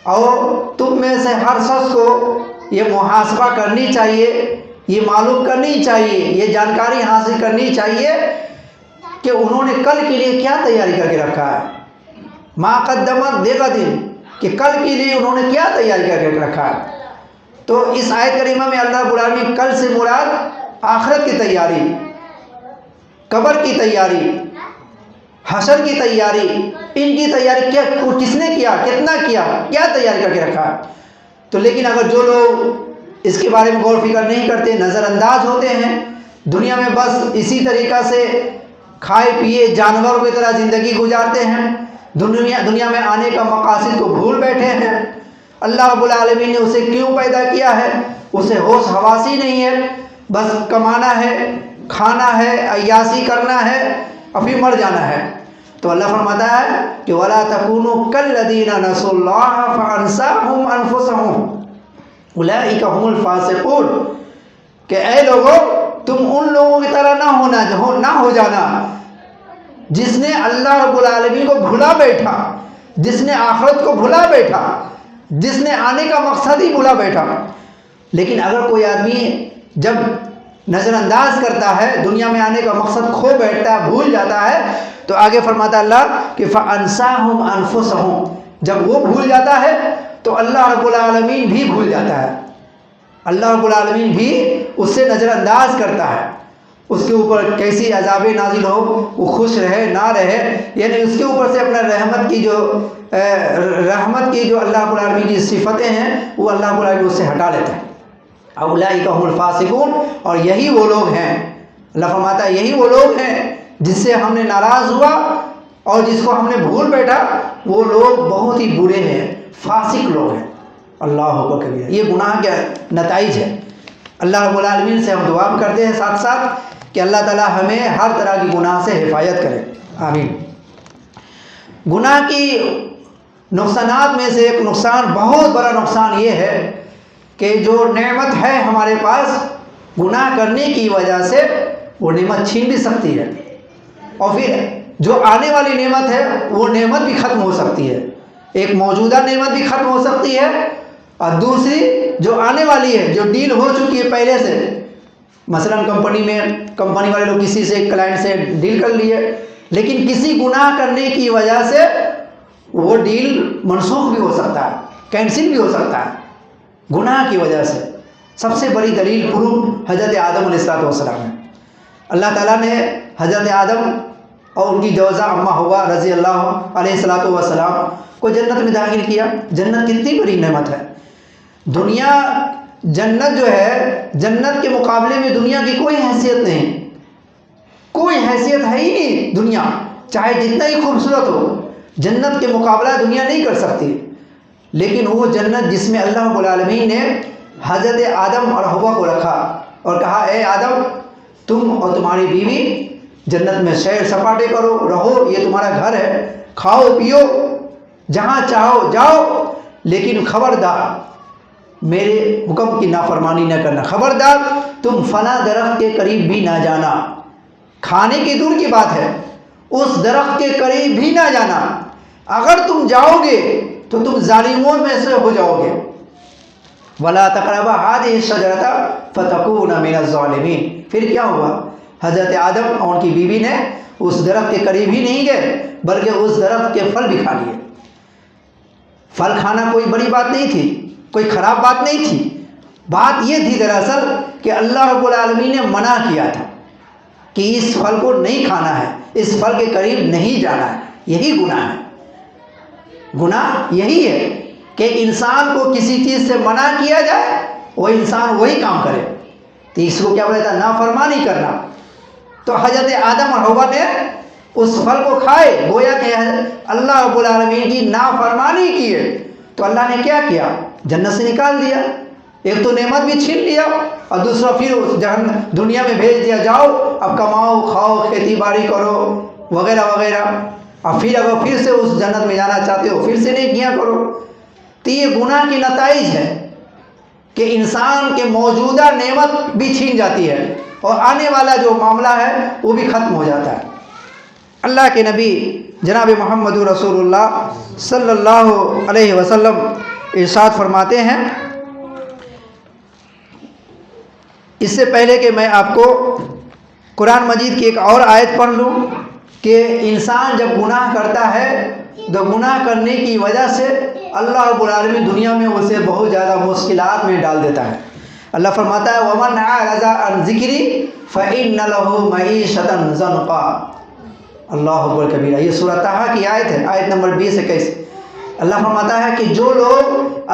Speaker 1: اور تم میں سے ہر شخص کو یہ محاسبہ کرنی چاہیے، یہ معلوم کرنی چاہیے، یہ جانکاری حاصل کرنی چاہیے کہ انہوں نے کل کے لیے کیا تیاری کر کے رکھا ہے، ما قدمت لغد، کہ کل کے لیے انہوں نے کیا تیاری کر کے رکھا ہے۔ تو اس آیت کریمہ میں اللہ رب العالمین کل سے مراد آخرت کی تیاری، قبر کی تیاری، حشر کی تیاری، ان کی تیاری کیا کس نے کیا، کتنا کیا، کیا تیاری کر کے رکھا ہے۔ تو لیکن اگر جو لوگ اس کے بارے میں غور و فکر نہیں کرتے، نظر انداز ہوتے ہیں، دنیا میں بس اسی طریقہ سے کھائے پیے جانوروں کی طرح زندگی گزارتے ہیں، دنیا میں آنے کا مقاصد کو بھول بیٹھے ہیں، اللہ رب العالمین نے اسے کیوں پیدا کیا ہے اسے ہوش حواس ہی نہیں ہے، بس کمانا ہے، کھانا ہے، عیاشی کرنا ہے اور پھر مر جانا ہے۔ تو اللہ فرماتا ہے کہ وَلَا تَكُونُوا كَالَّذِينَ نَسُوا اللَّهَ فَأَنسَاهُمْ أَنفُسَهُمْ أُولَٰئِكَ هُمُ الْفَاسِقُونَ، کہ اے لوگو تم ان لوگوں کی طرح نہ ہو جانا جس نے اللہ رب العالمین کو بھلا بیٹھا، جس نے آخرت کو بھلا بیٹھا، جس نے آنے کا مقصد ہی بھلا بیٹھا۔ لیکن اگر کوئی آدمی جب نظر انداز کرتا ہے، دنیا میں آنے کا مقصد کھو بیٹھتا ہے، بھول جاتا ہے، تو آگے فرماتا اللہ کہ فَأَنسَاهُمْ أَنفُسَهُمْ، جب وہ بھول جاتا ہے تو اللہ رب العالمین بھی بھول جاتا ہے، اللہ رب العالمین بھی اس سے نظر انداز کرتا ہے، اس کے اوپر کیسی عذاب نازل ہو وہ خوش رہے نہ رہے، یعنی اس کے اوپر سے اپنا رحمت کی جو اللہ رب العالمین کی صفتیں ہیں وہ اللہ رب العالمین اس سے ہٹا لیتا ہے۔ اولئک هم الفاسقون، اور یہی وہ لوگ ہیں، اللہ فرماتا ہے یہی وہ لوگ ہیں جس سے ہم نے ناراض ہوا اور جس کو ہم نے بھول بیٹھا، وہ لوگ بہت ہی برے ہیں، فاسق لوگ ہیں۔ اللہ اکبر کبیرہ، یہ گناہ کے نتائج ہے۔ اللہ رب العالمین سے ہم دعا کرتے ہیں ساتھ ساتھ کہ اللہ تعالی ہمیں ہر طرح کی گناہ سے حفاظت کرے، آمین۔ گناہ کی نقصانات میں سے ایک نقصان، بہت بڑا نقصان یہ ہے کہ جو نعمت ہے ہمارے پاس، گناہ کرنے کی وجہ سے وہ نعمت چھین بھی سکتی ہے، اور پھر جو آنے والی نعمت ہے وہ نعمت بھی ختم ہو سکتی ہے، ایک موجودہ نعمت بھی ختم ہو سکتی ہے، اور دوسری جو آنے والی ہے، جو ڈیل ہو چکی ہے پہلے سے، مثلا کمپنی والے لوگ کسی سے کلائنٹ سے ڈیل کر لیے، لیکن کسی گناہ کرنے کی وجہ سے وہ ڈیل منسوخ بھی ہو سکتا ہے، کینسل بھی ہو سکتا ہے گناہ کی وجہ سے۔ سب سے بڑی دلیل پروف حضرت آدم علیہ السلام ہے۔ اللہ تعالیٰ نے حضرت آدم اور ان کی جوزہ اماں حوا رضی اللہ علیہ السلام کو جنت میں داخل کیا۔ جنت کتنی بڑی نعمت ہے، دنیا جنت جو ہے، جنت کے مقابلے میں دنیا کی کوئی حیثیت نہیں، کوئی حیثیت ہے ہی نہیں۔ دنیا چاہے جتنا ہی خوبصورت ہو، جنت کے مقابلہ دنیا نہیں کر سکتی۔ لیکن وہ جنت جس میں اللہ رب العالمین نے حضرت آدم اور حوا کو رکھا اور کہا اے آدم تم اور تمہاری بیوی جنت میں سیر سپاٹے کرو، رہو، یہ تمہارا گھر ہے، کھاؤ پیو، جہاں چاہو جاؤ، لیکن خبردار میرے حکم کی نافرمانی نہ کرنا، خبردار تم فلاں درخت کے قریب بھی نہ جانا، کھانے کی دور کی بات ہے، اس درخت کے قریب بھی نہ جانا، اگر تم جاؤ گے تو تم ظالموں میں سے ہو جاؤ گے۔ وَلَا تَقْرَبَا هَٰذِهِ الشَّجَرَةَ فَتَكُونَ مِنَ الظَّالِمِينَ۔ پھر کیا ہوا؟ حضرت آدم اور ان کی بیوی نے اس درخت کے قریب ہی نہیں گئے، بلکہ اس درخت کے پھل بھی کھا لیے۔ پھل کھانا کوئی بڑی بات نہیں تھی، کوئی خراب بات نہیں تھی، بات یہ تھی دراصل کہ اللہ رب العالمین نے منع کیا تھا کہ اس پھل کو نہیں کھانا ہے، اس پھل کے قریب نہیں جانا ہے۔ یہی گناہ ہے، گناہ یہی ہے کہ انسان کو کسی چیز سے منع کیا جائے، وہ انسان وہی کام کرے، تو اس کو کیا بولتا ہے؟ نافرمانی کرنا۔ تو حضرت آدم اور حوا نے اس پھل کو کھائے، گویا کہ اللہ رب العالمین کی نافرمانی کی ہے، تو اللہ نے کیا کیا؟ جنت سے نکال دیا، ایک تو نعمت بھی چھین لیا اور دوسرا پھر دنیا میں بھیج دیا، جاؤ اب کماؤ کھاؤ کھیتی باڑی کرو وغیرہ وغیرہ، اور پھر اگر پھر سے اس جنت میں جانا چاہتے ہو پھر سے نہیں کیا کرو۔ تو یہ گناہ کی نتائج ہے کہ انسان کے موجودہ نعمت بھی چھین جاتی ہے اور آنے والا جو معاملہ ہے وہ بھی ختم ہو جاتا ہے۔ اللہ کے نبی جناب محمد رسول اللہ صلی اللہ علیہ وسلم ارشاد فرماتے ہیں اس سے پہلے کہ میں آپ کو قرآن مجید کی ایک اور آیت پڑھ لوں کہ انسان جب گناہ کرتا ہے تو گناہ کرنے کی وجہ سے اللہ رب العالمین دنیا میں اسے بہت زیادہ مشکلات میں ڈال دیتا ہے۔ اللہ فرماتا ہے وَمَنْ أَعْرَضَ عَنْ ذِكْرِي فَإِنَّ لَهُ مَعِيشَةً ضَنْكًا۔ اللہ اکبر کبیرہ، یہ سورہ طٰہٰ کی آیت ہے، آیت نمبر 20-21۔ اللہ فرماتا ہے کہ جو لوگ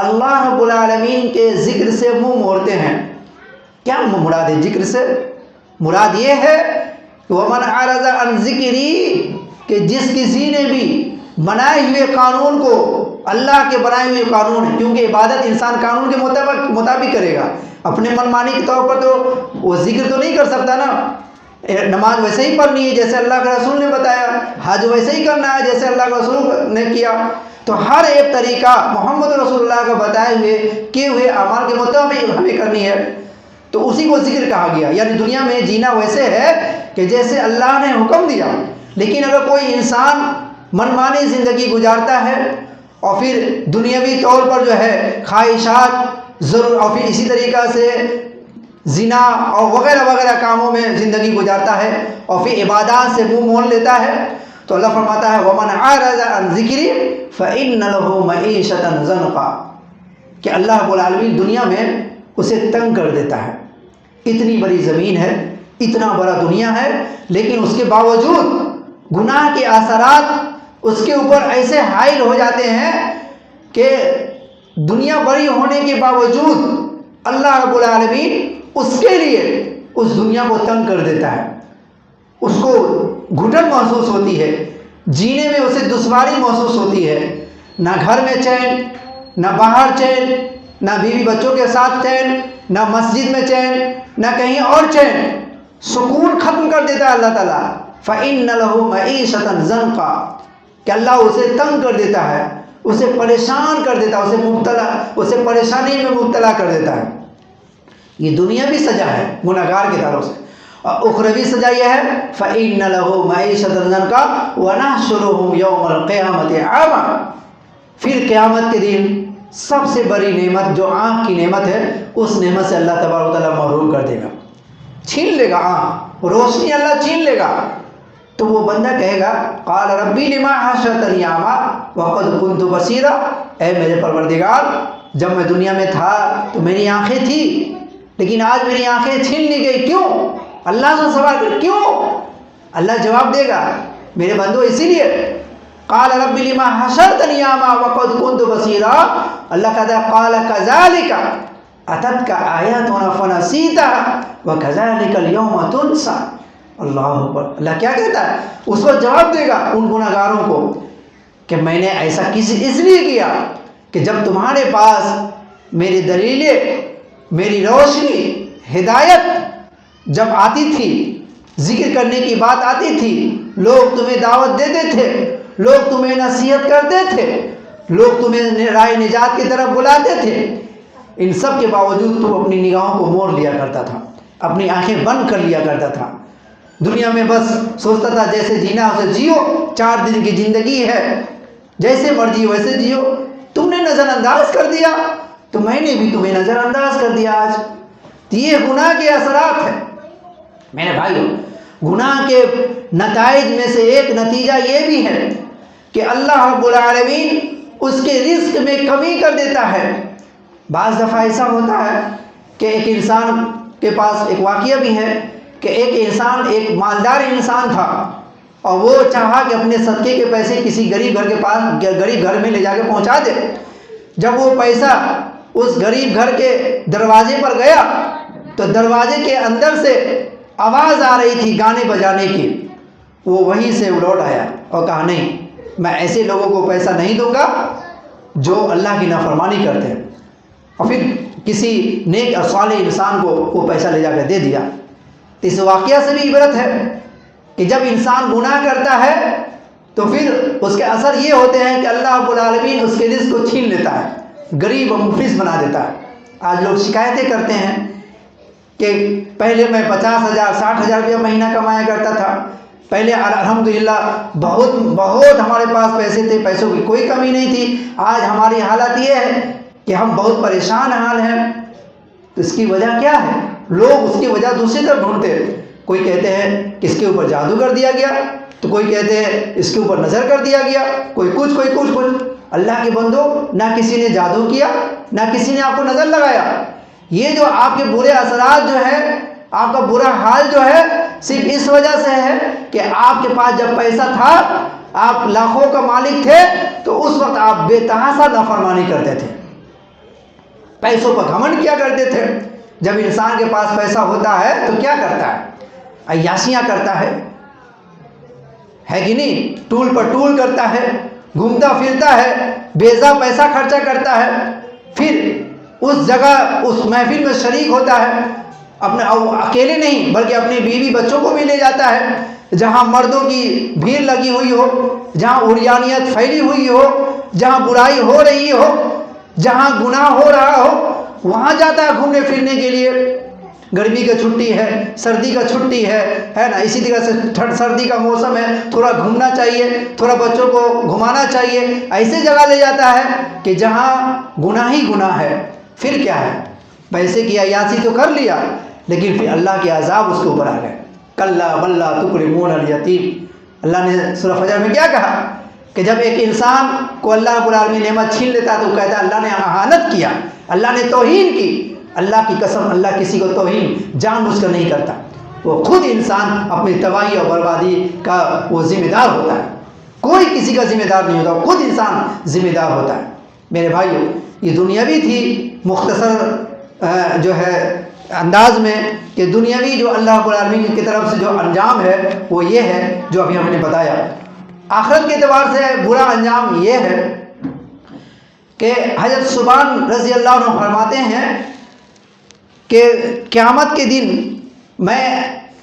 Speaker 1: اللہ رب العالمین کے ذکر سے منہ موڑتے ہیں، کیا مراد ہے ذکر سے؟ مراد یہ ہے کہ وَمَنْ أَعْرَضَ عَنْ ذِكْرِي کہ جس کسی نے بھی بنائے ہوئے قانون کو، اللہ کے بنائے ہوئے قانون، کیونکہ عبادت انسان قانون کے مطابق کرے گا، اپنے منمانی کے طور پر تو وہ ذکر تو نہیں کر سکتا نا۔ نماز ویسے ہی پڑھنی ہے جیسے اللہ کے رسول نے بتایا، حج ویسے ہی کرنا ہے جیسے اللہ کے رسول نے کیا، تو ہر ایک طریقہ محمد رسول اللہ کا بتائے ہوئے کیے ہوئے اعمال کے مطابق ہمیں کرنی ہے، تو اسی کو ذکر کہا گیا۔ یعنی دنیا میں جینا ویسے ہے کہ جیسے اللہ نے حکم دیا، لیکن اگر کوئی انسان منمانی زندگی گزارتا ہے اور پھر دنیاوی طور پر جو ہے خواہشات ضرور، اور پھر اسی طریقہ سے زنا اور وغیرہ وغیرہ کاموں میں زندگی گزارتا ہے اور پھر عبادات سے منہ موڑ لیتا ہے، تو اللہ فرماتا ہے وَمَنْ أَعْرَضَ عَنْ ذِكْرِي فَإِنَّ لَهُ مَعِيشَةً ضَنْكًا کہ اللہ رب العالمین دنیا میں اسے تنگ کر دیتا ہے۔ اتنی بڑی زمین ہے، اتنا بڑا دنیا ہے، لیکن اس کے باوجود گناہ کے اثرات اس کے اوپر ایسے حائل ہو جاتے ہیں کہ دنیا بڑی ہونے کے باوجود اللہ رب العالمین اس کے لیے اس دنیا کو تنگ کر دیتا ہے، اس کو گھٹن محسوس ہوتی ہے، جینے میں اسے دشواری محسوس ہوتی ہے، نہ گھر میں چین، نہ باہر چین، نہ بیوی بچوں کے ساتھ چین، نہ مسجد میں چین، نہ کہیں اور چین، سکون ختم کر دیتا ہے اللہ تعالیٰ۔ فَإِنَّ لَهُ مَعِيشَةً ضَنْكًا کہ اللہ اسے تنگ کر دیتا ہے، اسے پریشان کر دیتا ہے، اسے پریشانی میں مبتلا کر دیتا ہے۔ یہ دنیا بھی سزا ہے گناہگار کی طرف سے، اور اخروی سزا یہ ہے فَإِنَّ لَهُ مَعِيشَةً ضَنْكًا وَنَحْشُرُهُمْ يَوْمَ الْقِيَامَةِ أَعْمَىٰ پھر قیامت کے دن سب سے بڑی نعمت جو آنکھ کی نعمت ہے، اس نعمت سے اللہ تبارک و تعالیٰ محروم کر دے گا، چھین لے گا آنکھ، روشنی اللہ چھین لے گا۔ تو وہ بندہ کہے گا قال ربی لما حشرتنی اعمیٰ وقد كنت بصیرا، اے میرے پروردگار جب میں دنیا میں تھا تو میری آنکھیں تھی، لیکن آج میری آنکھیں چھین لی گئی، کیوں؟ اللہ سے سوال کر کیوں؟ اللہ جواب دے گا میرے بندو اسی لیے قال رب لما حشرتنی اعمیٰ وقد كنت بصیرا، اللہ کہتا ہے قال كذلك اتتك آیاتنا فنسیتها وكذلك اليوم تنسى۔ اللہ اکبر، اللہ کیا کہتا ہے؟ اس وقت جواب دے گا ان گناہگاروں کو کہ میں نے ایسا اس لیے کیا کہ جب تمہارے پاس میری دلیلیں، میری روشنی، ہدایت جب آتی تھی، ذکر کرنے کی بات آتی تھی، لوگ تمہیں دعوت دیتے تھے، لوگ تمہیں نصیحت کرتے تھے، لوگ تمہیں راہ نجات کی طرف بلاتے تھے، ان سب کے باوجود تم اپنی نگاہوں کو موڑ لیا کرتا تھا، اپنی آنکھیں بند کر لیا کرتا تھا، دنیا میں بس سوچتا تھا جیسے جینا اسے جیو، 4 دن کی زندگی ہے، جیسے مرضی ویسے جیو۔ تم نے نظر انداز کر دیا تو میں نے بھی تمہیں نظر انداز کر دیا آج۔ یہ گناہ کے اثرات ہیں میرے بھائیو۔ گناہ کے نتائج میں سے ایک نتیجہ یہ بھی ہے کہ اللہ رب العالمین اس کے رزق میں کمی کر دیتا ہے۔ بعض دفعہ ایسا ہوتا ہے کہ ایک انسان کے پاس ایک واقعہ بھی ہے کہ ایک مالدار انسان تھا اور وہ چاہا کہ اپنے صدقے کے پیسے کسی غریب گھر کے پاس، غریب گھر میں لے جا کے پہنچا دے۔ جب وہ پیسہ اس غریب گھر کے دروازے پر گیا تو دروازے کے اندر سے آواز آ رہی تھی گانے بجانے کی۔ وہ وہیں سے لوٹ آیا اور کہا نہیں، میں ایسے لوگوں کو پیسہ نہیں دوں گا جو اللہ کی نافرمانی کرتے ہیں، اور پھر کسی نیک اور صالح انسان کو وہ پیسہ لے جا کے دے دیا۔ اس واقعہ سے بھی عبرت ہے کہ جب انسان گناہ کرتا ہے تو پھر اس کے اثر یہ ہوتے ہیں کہ اللہ رب العالمین اس کے رزق کو چھین لیتا ہے، غریب و مفلس بنا دیتا ہے۔ آج لوگ شکایتیں کرتے ہیں کہ پہلے میں 50,000 60,000 روپیہ مہینہ کمایا کرتا تھا، پہلے الحمدللہ بہت ہمارے پاس پیسے تھے، پیسوں کی کوئی کمی نہیں تھی، آج ہماری حالت یہ ہے کہ ہم بہت پریشان حال ہیں۔ تو اس کی وجہ کیا ہے؟ لوگ اس کی وجہ دوسری طرف ڈھونڈتے ہیں. کوئی کہتے ہیں کہ اس کے اوپر جادو کر دیا گیا، تو کوئی کہتے ہیں اس کے اوپر نظر کر دیا گیا، کوئی کچھ. اللہ کے بندو، نہ کسی نے جادو کیا، نہ کسی نے آپ کو نظر لگایا. یہ جو آپ کے برے اثرات جو ہے، آپ کا برا حال جو ہے، صرف اس وجہ سے ہے کہ آپ کے پاس جب پیسہ تھا، آپ لاکھوں کا مالک تھے، تو اس وقت آپ بے تحاشا نافرمانی کرتے تھے، پیسوں پر گھمنڈ کیا کرتے تھے. جب انسان کے پاس پیسہ ہوتا ہے تو کیا کرتا ہے؟ عیاشیاں کرتا ہے کہ نہیں؟ ٹول پر ٹول کرتا ہے، گھومتا پھرتا ہے، بیجا پیسہ خرچہ کرتا ہے، پھر اس جگہ اس محفل میں شریک ہوتا ہے. اپنے اکیلے نہیں بلکہ اپنے بیوی بچوں کو بھی لے جاتا ہے. جہاں مردوں کی بھیڑ لگی ہوئی ہو، جہاں عریانیت پھیلی ہوئی ہو، جہاں برائی ہو رہی ہو، جہاں گناہ ہو رہا ہو، وہاں جاتا ہے گھومنے پھرنے کے لیے. گرمی کا چھٹی ہے، سردی کا چھٹی ہے نا، اسی طرح سے سردی کا موسم ہے، تھوڑا گھومنا چاہیے، تھوڑا بچوں کو گھمانا چاہیے. ایسے جگہ لے جاتا ہے کہ جہاں گناہ ہی گناہ ہے. پھر کیا ہے؟ پیسے کی عیاشی تو کر لیا، لیکن پھر اللہ کے عذاب اس کے اوپر آ گئے. کلا بل لا تکرمون الیتیم. اللہ نے سورہ فجر میں کیا کہا کہ جب ایک انسان کو اللہ رب العالمین نعمت چھین لیتا ہے تو کہتا ہے اللہ نے اہانت کیا، اللہ نے توہین کی. اللہ کی قسم، اللہ کسی کو توہین جان بوجھ کر نہیں کرتا. وہ خود انسان اپنی تباہی اور بربادی کا وہ ذمہ دار ہوتا ہے. کوئی کسی کا ذمہ دار نہیں ہوتا، خود انسان ذمہ دار ہوتا ہے. میرے بھائیو، یہ دنیاوی تھی مختصر جو ہے انداز میں، کہ دنیاوی جو اللہ رب العالمین کی طرف سے جو انجام ہے وہ یہ ہے جو ابھی ہم نے بتایا. آخرت کے اعتبار سے برا انجام یہ ہے کہ حضرت ثوبان رضی اللہ عنہ فرماتے ہیں کہ قیامت کے دن میں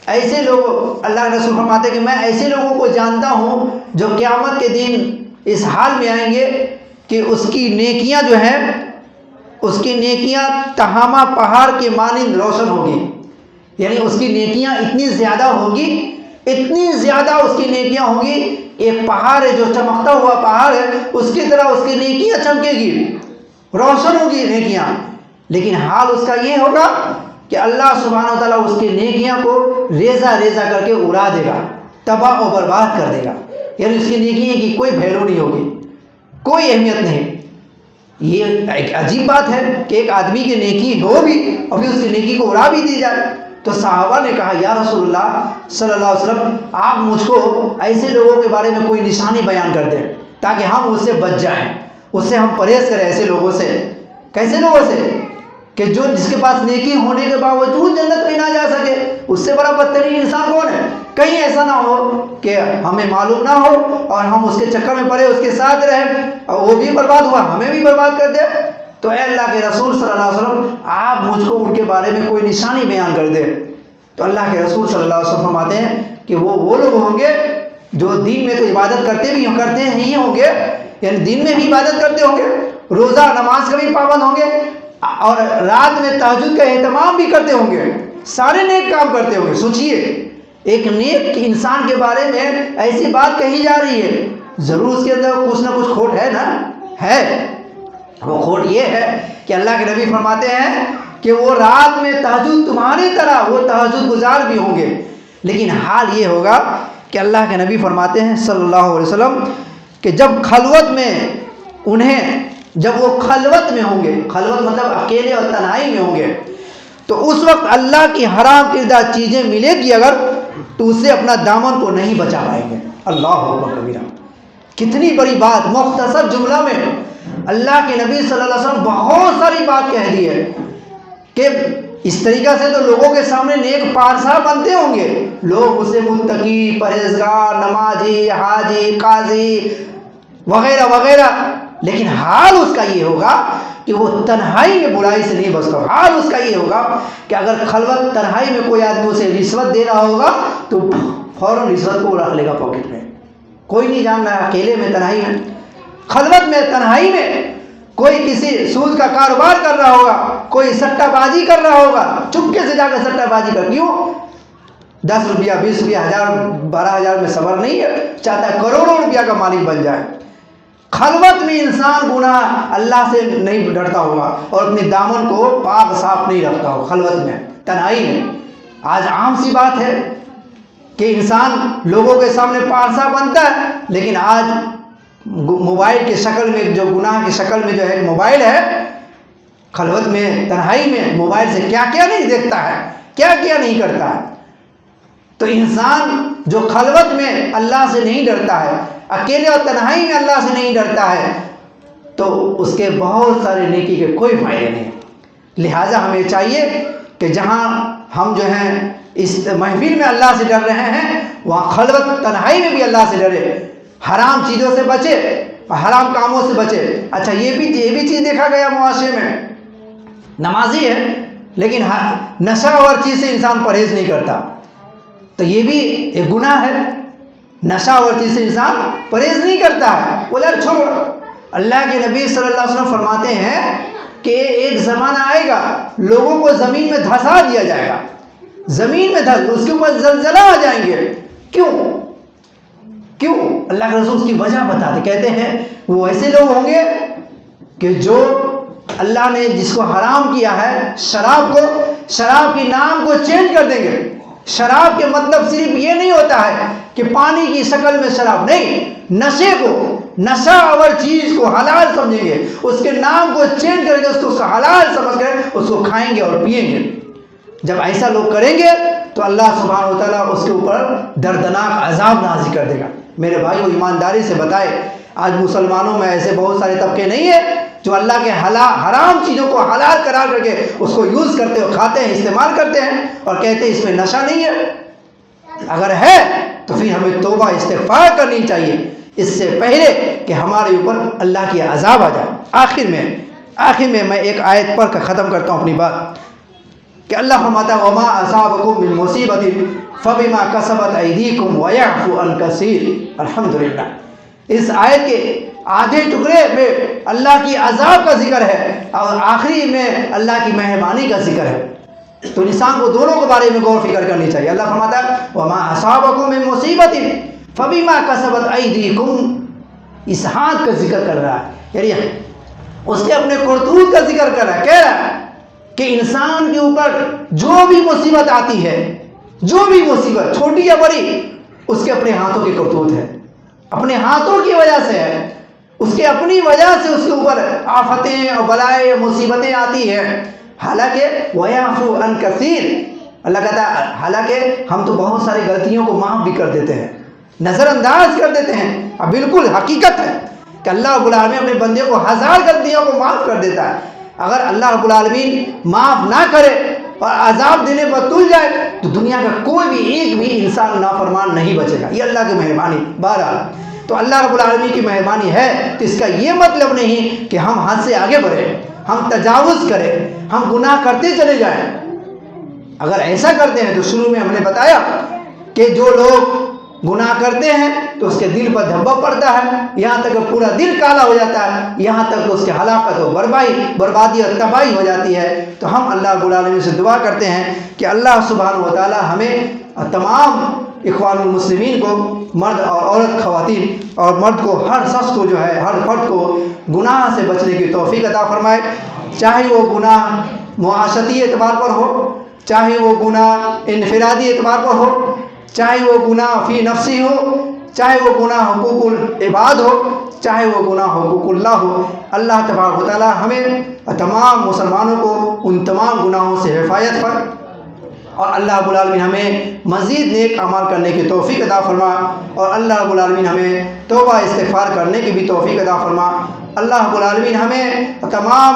Speaker 1: ایسے لوگ، اللہ کے رسول فرماتے ہیں کہ میں ایسے لوگوں کو جانتا ہوں جو قیامت کے دن اس حال میں آئیں گے کہ اس کی نیکیاں جو ہیں، اس کی نیکیاں تہامہ پہاڑ کے مانند روشن ہوگی. یعنی اس کی نیکیاں اتنی زیادہ ہوگی، اتنی زیادہ اس کی نیکیاں ہوگی. ایک پہاڑ ہے جو چمکتا ہوا پہاڑ ہے، اس کی طرح اس کی نیکیاں چمکے گی، روشن ہوگی نیکیاں. لیکن حال اس کا یہ ہوگا کہ اللہ سبحانہ و تعالیٰ اس کی نیکیاں کو ریزہ ریزہ کر کے اڑا دے گا، تباہ و برباد کر دے گا. یعنی اس کی نیکیوں کی کوئی ویلیو نہیں ہوگی، کوئی اہمیت نہیں. یہ ایک عجیب بات ہے کہ ایک آدمی کی نیکی ہو بھی اور پھر اس کی نیکی کو اڑا بھی دی جائے. تو صحابہ نے کہا یا رسول اللہ صلی اللہ علیہ وسلم، آپ مجھ کو ایسے لوگوں کے بارے میں کوئی نشانی بیان کر دیں تاکہ ہم اس سے بچ جائیں، اس سے ہم پرہیز کریں. ایسے لوگوں سے، کیسے لوگوں سے کہ جو جس کے پاس نیکی ہونے کے باوجود جنت میں نہ جا سکے. اس سے بڑا بدترین انسان کون ہے؟ کہیں ایسا نہ ہو کہ ہمیں معلوم نہ ہو اور ہم اس کے چکر میں پڑے، اس کے ساتھ رہیں اور وہ بھی برباد ہوا، ہمیں بھی برباد کر دے. تو اے اللہ کے رسول صلی اللہ علیہ وسلم، آپ مجھ کو ان کے بارے میں کوئی نشانی بیان کر دیں. تو اللہ کے رسول صلی اللہ علیہ وسلم فرماتے ہیں کہ وہ لوگ ہوں گے جو دین میں تو عبادت کرتے ہی ہوں گے، یعنی دین میں بھی عبادت کرتے ہوں گے، روزہ نماز کا بھی پابند ہوں گے، اور رات میں تہجد کا اہتمام بھی کرتے ہوں گے، سارے نیک کام کرتے ہوں گے. سوچئے، ایک نیک انسان کے بارے میں ایسی بات کہی جا رہی ہے، ضرور اس کے اندر کچھ نہ کچھ کھوٹ ہے نا. ہے وہ کھوٹ یہ ہے کہ اللہ کے نبی فرماتے ہیں کہ وہ رات میں تہجد تمہاری طرح وہ تہجد گزار بھی ہوں گے. لیکن حال یہ ہوگا کہ اللہ کے نبی فرماتے ہیں صلی اللہ علیہ وسلم کہ جب وہ خلوت میں ہوں گے، خلوت مطلب اکیلے اور تنہائی میں ہوں گے، تو اس وقت اللہ کی حرام کردہ چیزیں ملے گی اگر، تو اس سے اپنا دامن کو نہیں بچا پائیں گے. اللہ اکبر کبیرہ. کتنی بڑی بات، مختصر جملہ میں اللہ کے نبی صلی اللہ علیہ وسلم بہت ساری بات کہہ دی ہے کہ اس طریقہ سے تو لوگوں کے سامنے نیک پارسا بنتے ہوں گے، لوگ اسے متقی، پرہیزگار، نمازی، حاجی، قاضی وغیرہ وغیرہ. لیکن حال اس کا یہ ہوگا کہ وہ تنہائی میں برائی سے نہیں بچتا. حال اس کا یہ ہوگا کہ اگر خلوت تنہائی میں کوئی آدمی اسے رشوت دے رہا ہوگا تو فوراً رشوت کو رکھ لے گا پاکٹ میں، کوئی نہیں جان رہا ہے. اکیلے میں، تنہائی میں، خلوت میں، تنہائی میں کوئی کسی سود کا کاروبار کر رہا ہوگا، کوئی سٹہ بازی کر رہا ہوگا، چپکے سے جا کر سٹہ بازی کر. کیوں؟ 10 روپیہ، 20 روپیہ، 1000، 12,000 میں صبر نہیں ہے، چاہتا ہے کروڑوں روپیہ کا مالک بن جائے. خلوت میں انسان گناہ اللہ سے نہیں ڈرتا ہوگا اور اپنے دامن کو پاک صاف نہیں رکھتا ہو خلوت میں. تنہائی میں۔ آج عام سی بات ہے کہ انسان لوگوں کے سامنے پارسا بنتا ہے، لیکن آج موبائل کی شکل میں، جو گناہ کی شکل میں جو ہے موبائل ہے، خلوت میں تنہائی میں موبائل سے کیا کیا نہیں دیکھتا ہے، کیا کیا نہیں کرتا ہے۔ تو انسان جو خلوت میں اللہ سے نہیں ڈرتا ہے، اکیلے اور تنہائی میں اللہ سے نہیں ڈرتا ہے، تو اس کے بہت سارے نیکی کے کوئی فائدے نہیں۔ لہٰذا ہمیں چاہیے کہ جہاں ہم جو ہیں اس محفل میں اللہ سے ڈر رہے ہیں، وہاں خلوت تنہائی میں بھی اللہ سے ڈرے، حرام چیزوں سے بچے، حرام کاموں سے بچے۔ اچھا یہ بھی چیز دیکھا گیا معاشرے میں، نمازی ہے لیکن نشہ اور چیز سے انسان پرہیز نہیں کرتا، تو یہ بھی ایک گناہ ہے۔ نشہ اور چیز سے انسان پرہیز نہیں کرتا ہے، وہ یار چھوڑ۔ اللہ کے نبی صلی اللہ علیہ وسلم فرماتے ہیں کہ ایک زمانہ آئے گا، لوگوں کو زمین میں دھسا دیا جائے گا، زمین میں اس کے اوپر زلزلہ آ جائیں گے۔ کیوں؟ اللہ کے رسول اس کی وجہ بتاتے، کہتے ہیں وہ ایسے لوگ ہوں گے کہ جو اللہ نے جس کو حرام کیا ہے، شراب کے نام کو چینج کر دیں گے۔ شراب کے مطلب صرف یہ نہیں ہوتا ہے کہ پانی کی شکل میں شراب، نہیں، نشہ اور چیز کو حلال سمجھیں گے، اس کے نام کو چینج کریں گے، اس کو حلال سمجھ کر اس کو کھائیں گے اور پئیں گے۔ جب ایسا لوگ کریں گے تو اللہ سبحانہ و تعالیٰ اس کے اوپر دردناک عذاب نازل کر دے گا۔ میرے بھائیو، ایمانداری سے بتائے، آج مسلمانوں میں ایسے بہت سارے طبقے نہیں ہیں جو اللہ کے حرام چیزوں کو حلال قرار کر کے اس کو یوز کرتے ہو، کھاتے ہیں، استعمال کرتے ہیں اور کہتے ہیں اس میں نشہ نہیں ہے۔ اگر ہے تو پھر ہمیں توبہ استغفار کرنی چاہیے اس سے پہلے کہ ہمارے اوپر اللہ کی عذاب آ جائے۔ آخر میں میں ایک آیت پڑھ کر ختم کرتا ہوں اپنی بات کہ اللہ فرماتا ہے وما اصابکم من مصیبت فبما کسبت ایدیکم ویعفو عن کثیر۔ الحمدللہ، اس آیت کے آدھے ٹکڑے میں اللہ کی عذاب کا ذکر ہے اور آخری میں اللہ کی مہربانی کا ذکر ہے۔ تو انسان کو دونوں کے بارے میں غور فکر کرنی چاہیے۔ اللہ فرماتا ہے وما اصابکم من مصیبت فبما کسبت ایدیکم، اس ہاتھ کا ذکر کر رہا ہے، یعنی اس کے اپنے کرتوت کا ذکر کر رہا ہے، کہہ رہا ہے کہ انسان کے اوپر جو بھی مصیبت آتی ہے، جو بھی مصیبت چھوٹی یا بڑی، اس کے اپنے ہاتھوں کی کرتوت ہے، اپنے ہاتھوں کی وجہ سے ہے، اس کے اپنی وجہ سے اس کے اوپر آفتیں اور بلائیں مصیبتیں آتی ہیں۔ حالانکہ وَيَعْفُو عَنْ كَثِيرٍ، اللہ کہتا ہے حالانکہ ہم تو بہت ساری غلطیوں کو معاف بھی کر دیتے ہیں، نظر انداز کر دیتے ہیں۔ اب بالکل حقیقت ہے کہ اللہ رب العالمین اپنے بندے کو ہزار غلطیوں کو معاف کر دیتا ہے۔ اگر اللہ رب العالمین معاف نہ کرے اور عذاب دینے پر تل جائے تو دنیا کا کوئی بھی ایک بھی انسان نافرمان نہیں بچے گا، یہ اللہ کی مہربانی۔ بہرحال تو اللہ رب العالمین کی مہربانی ہے، تو اس کا یہ مطلب نہیں کہ ہم حد سے آگے بڑھیں، ہم تجاوز کریں، ہم گناہ کرتے چلے جائیں۔ اگر ایسا کرتے ہیں تو شروع میں ہم نے بتایا کہ جو لوگ گناہ کرتے ہیں تو اس کے دل پر دھبا پڑتا ہے، یہاں تک کہ پورا دل کالا ہو جاتا ہے، یہاں تک کہ اس کی ہلاکت و بربادی اور تباہی ہو جاتی ہے۔ تو ہم اللہ رب العالمین سے دعا کرتے ہیں کہ اللہ سبحانہ و تعالی ہمیں تمام اخوان المسلمین کو، مرد اور عورت، خواتین اور مرد کو، ہر شخص کو جو ہے، ہر فرد کو گناہ سے بچنے کی توفیق عطا فرمائے، چاہے وہ گناہ معاشرتی اعتبار پر ہو، چاہے وہ گناہ انفرادی اعتبار پر ہو، چاہے وہ گناہ فی نفسی ہو، چاہے وہ گناہ حقوق العباد ہو، چاہے وہ گناہ حقوق اللہ ہو۔ اللہ تبارک و تعالی ہمیں تمام مسلمانوں کو ان تمام گناہوں سے حفاظت پر، اور اللہ رب العالمین ہمیں مزید نیک اعمال کرنے کی توفیق عطا فرما، اور اللہ رب العالمین ہمیں توبہ استغفار کرنے کی بھی توفیق عطا فرما۔ اللہ رب العالمین ہمیں تمام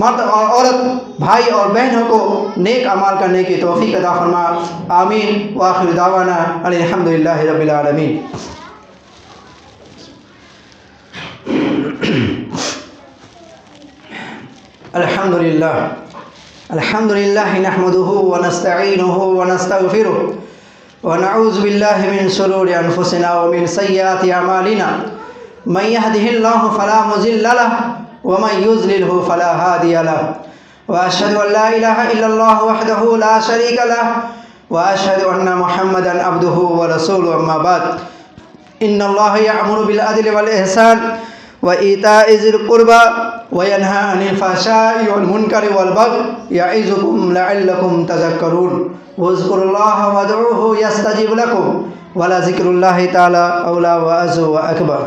Speaker 1: مرد اور عورت، بھائی اور بہنوں کو نیک اعمال کرنے کی توفیق عطا فرما۔ آمین وآخر دعوانا الحمدللہ رب العالمین۔ الحمدللہ نحمده ونستعینه ونستغفره ونعوذ باللہ من شرور انفسنا ومن سیئات اعمالنا، من يهده الله فلا مضل له ومن يضلل فلا هادي له، واشهد ان لا اله الا الله وحده لا شريك له، واشهد ان محمدا عبده ورسوله، اما بعد، ان الله يأمر بالعدل والاحسان وإيتاء ذي القربى وینہا عن الفحشاء والمنکر والبغی یعظکم لعلکم تذکرون واذکروا اللہ وادعوہ یستجب لکم ولذکر اللہ تعالی اولی واعز واکبر۔